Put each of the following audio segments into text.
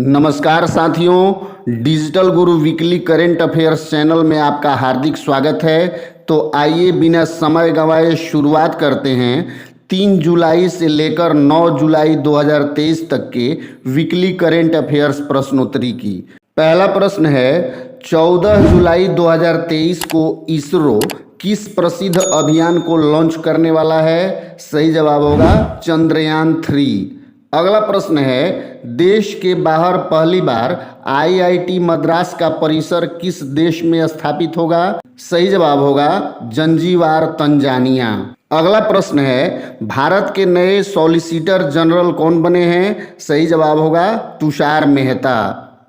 नमस्कार साथियों, डिजिटल गुरु weekly current affairs channel में आपका हार्दिक स्वागत है। तो आइए बिना समय गंवाए शुरुआत करते हैं 3 जुलाई से लेकर 9 जुलाई 2023 तक के वीकली करंट अफेयर्स प्रश्नोत्तरी की। पहला प्रश्न है, 14 जुलाई 2023 को इसरो किस प्रसिद्ध अभियान को लॉन्च करने वाला है? सही जवाब होगा चंद्रयान 3। अगला प्रश्न है, देश के बाहर पहली बार आईआईटी मद्रास का परिसर किस देश में स्थापित होगा? सही जवाब होगा जंजीबार, तंजानिया। अगला प्रश्न है, भारत के नए सॉलिसिटर जनरल कौन बने हैं? सही जवाब होगा तुषार मेहता।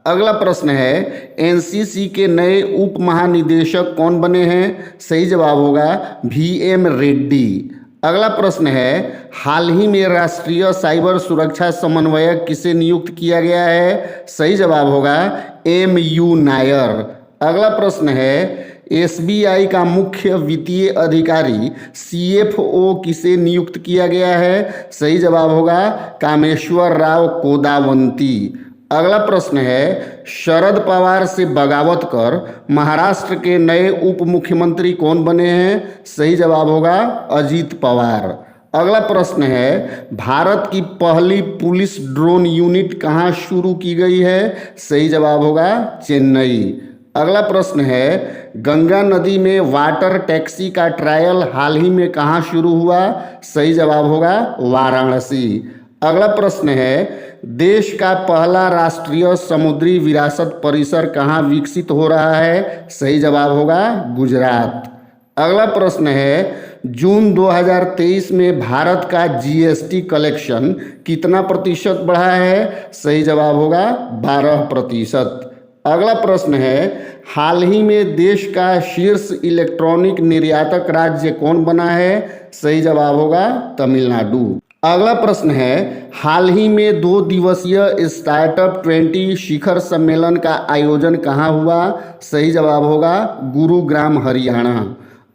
अगला प्रश्न है, एनसीसी के नए उप महानिदेशक कौन बने हैं? सही जवाब होगा VM रेड्डी। अगला प्रश्न है, हाल ही में राष्ट्रीय साइबर सुरक्षा समन्वयक किसे नियुक्त किया गया है? सही जवाब होगा MU नायर। अगला प्रश्न है, SBI का मुख्य वित्तीय अधिकारी CFO किसे नियुक्त किया गया है? सही जवाब होगा कामेश्वर राव कोदावंती। अगला प्रश्न है, शरद पवार से बगावत कर महाराष्ट्र के नए उप मुख्यमंत्री कौन बने हैं? सही जवाब होगा अजीत पवार। अगला प्रश्न है, भारत की पहली पुलिस ड्रोन यूनिट कहाँ शुरू की गई है? सही जवाब होगा चेन्नई। अगला प्रश्न है, गंगा नदी में वाटर टैक्सी का ट्रायल हाल ही में कहाँ शुरू हुआ? सही जवाब होगा वाराणसी। अगला प्रश्न है, देश का पहला राष्ट्रीय समुद्री विरासत परिसर कहाँ विकसित हो रहा है? सही जवाब होगा गुजरात। अगला प्रश्न है, जून 2023 में भारत का GST कलेक्शन कितना प्रतिशत बढ़ा है? सही जवाब होगा 12%। अगला प्रश्न है, हाल ही में देश का शीर्ष इलेक्ट्रॉनिक निर्यातक राज्य कौन बना है? सही जवाब होगा तमिलनाडु। अगला प्रश्न है, हाल ही में 2 दिवसीय स्टार्टअप 20 शिखर सम्मेलन का आयोजन कहाँ हुआ? सही जवाब होगा गुरुग्राम, हरियाणा।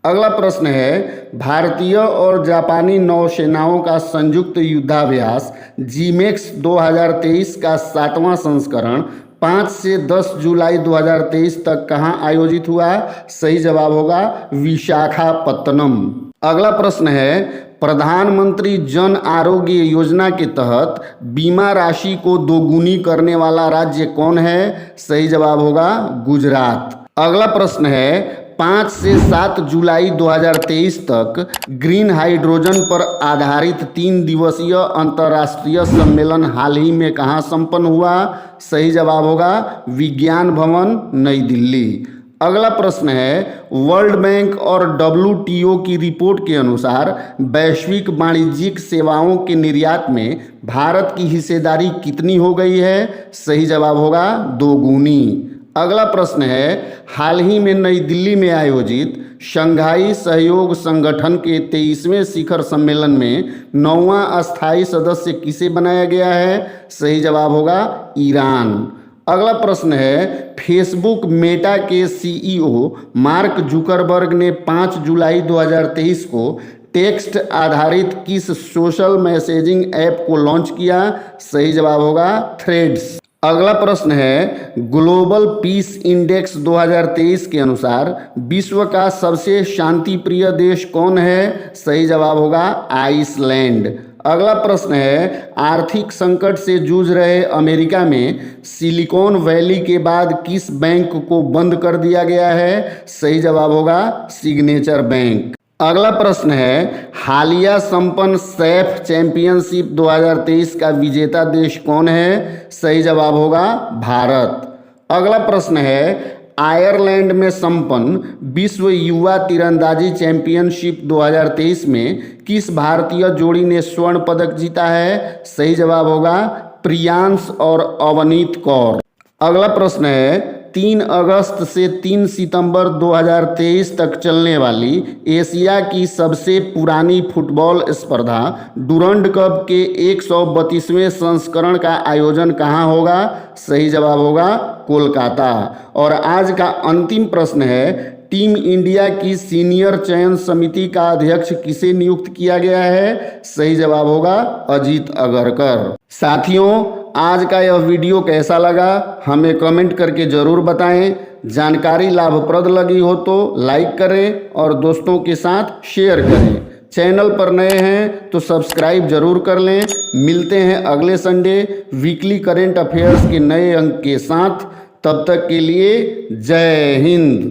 अगला प्रश्न है, भारतीय और जापानी नौसेनाओं का संयुक्त युद्धाभ्यास GMEX 2023 का 7वां संस्करण 5 से 10 जुलाई 2023 तक कहाँ आयोजित हुआ? सही जवाब होगा विशाखापत्तनम। अगला प्रश्न है, प्रधानमंत्री जन आरोग्य योजना के तहत बीमा राशि को दोगुनी करने वाला राज्य कौन है? सही जवाब होगा गुजरात। अगला प्रश्न है, 5 से 7 जुलाई 2023 तक ग्रीन हाइड्रोजन पर आधारित 3 दिवसीय अंतर्राष्ट्रीय सम्मेलन हाल ही में कहाँ संपन्न हुआ? सही जवाब होगा विज्ञान भवन, नई दिल्ली। अगला प्रश्न है, वर्ल्ड बैंक और WTO की रिपोर्ट के अनुसार वैश्विक वाणिज्यिक सेवाओं के निर्यात में भारत की हिस्सेदारी कितनी हो गई है? सही जवाब होगा 2 गुनी। अगला प्रश्न है, हाल ही में नई दिल्ली में आयोजित शंघाई सहयोग संगठन के 23वें शिखर सम्मेलन में 9वां अस्थायी सदस्य किसे बनाया गया है? सही जवाब होगा ईरान। अगला प्रश्न है, फेसबुक मेटा के CEO मार्क जुकरबर्ग ने 5 जुलाई 2023 को टेक्स्ट आधारित किस सोशल मैसेजिंग ऐप को लॉन्च किया? सही जवाब होगा थ्रेड्स। अगला प्रश्न है, ग्लोबल पीस इंडेक्स 2023 के अनुसार विश्व का सबसे शांति प्रिय देश कौन है? सही जवाब होगा आइसलैंड। अगला प्रश्न है, आर्थिक संकट से जूझ रहे अमेरिका में सिलिकॉन वैली के बाद किस बैंक को बंद कर दिया गया है? सही जवाब होगा सिग्नेचर बैंक। अगला प्रश्न है, हालिया संपन्न सैफ चैंपियनशिप 2023 का विजेता देश कौन है? सही जवाब होगा भारत। अगला प्रश्न है, आयरलैंड में संपन्न विश्व युवा तीरंदाजी चैंपियनशिप 2023 में किस भारतीय जोड़ी ने स्वर्ण पदक जीता है? सही जवाब होगा प्रियांश और अवनीत कौर। अगला प्रश्न है, 3 अगस्त से 3 सितंबर 2023 तक चलने वाली एशिया की सबसे पुरानी फुटबॉल स्पर्धा डुरंड कप के 132वें संस्करण का आयोजन कहाँ होगा? सही जवाब होगा कोलकाता। और आज का अंतिम प्रश्न है, टीम इंडिया की सीनियर चयन समिति का अध्यक्ष किसे नियुक्त किया गया है? सही जवाब होगा अजीत अगरकर। साथियों, आज का यह वीडियो कैसा लगा हमें कमेंट करके जरूर बताएं। जानकारी लाभप्रद लगी हो तो लाइक करें और दोस्तों के साथ शेयर करें। चैनल पर नए हैं तो सब्सक्राइब जरूर कर लें। मिलते हैं अगले संडे वीकली करंट अफेयर्स के नए अंक के साथ। तब तक के लिए जय हिंद।